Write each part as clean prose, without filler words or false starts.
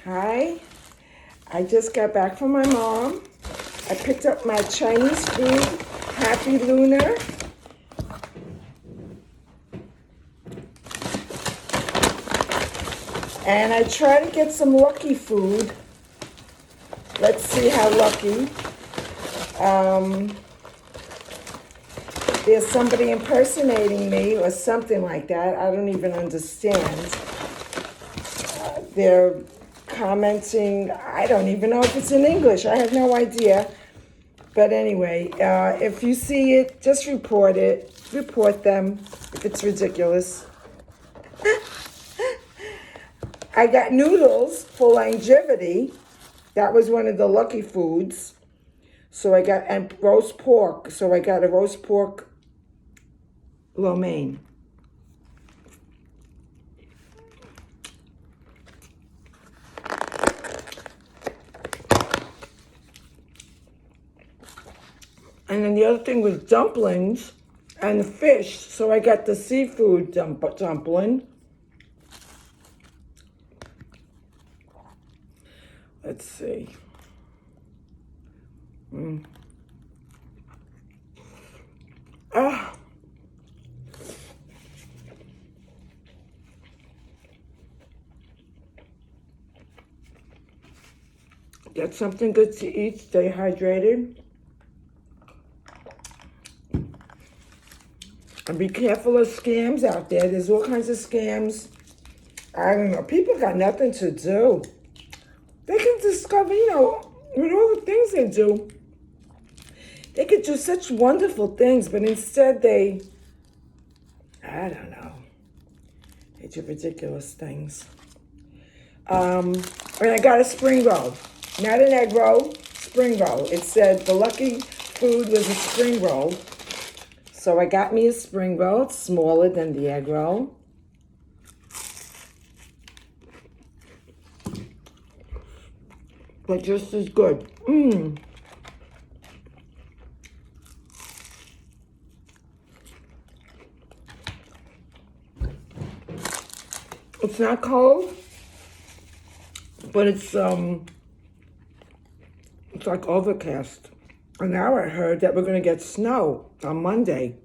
Hi, I just got back from my mom. I picked up my Chinese food, Happy Lunar. And I try to get some lucky food. Let's see how lucky. There's somebody impersonating me or something like that. I don't even understand. They're commenting. I don't even know if it's in English. I have no idea. But anyway, if you see it, just report it. Report them if it's ridiculous. I got noodles for longevity. That was one of the lucky foods. So I got, and roast pork. So I got a roast pork lo mein. And then the other thing was dumplings and fish. So I got the seafood dumpling. Let's see. Ah. Get something good to eat. Stay hydrated. And be careful of scams out there. There's all kinds of scams. I don't know. People got nothing to do. They can discover, with all the things they do, they could do such wonderful things, but instead I don't know, they do ridiculous things. And I got a spring roll. Not an egg roll, spring roll. It said the lucky food was a spring roll. So I got me a spring roll. It's smaller than the egg roll. But just as good. It's not cold, but it's like overcast. And now I heard that we're gonna get snow on Monday.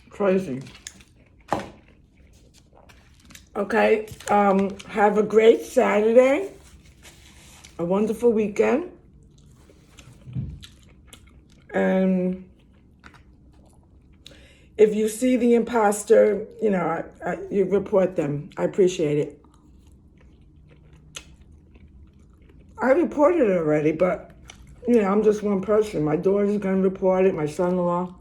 Crazy. Okay, have a great Saturday, a wonderful weekend, and if you see the imposter, you report them. I appreciate it. I reported it already, but, I'm just one person. My daughter's going to report it, my son-in-law.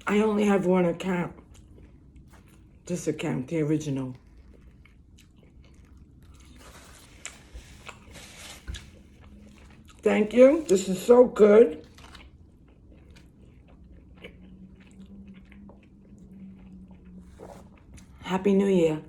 I only have one account. This account, the original. Thank you. This is so good. Happy New Year.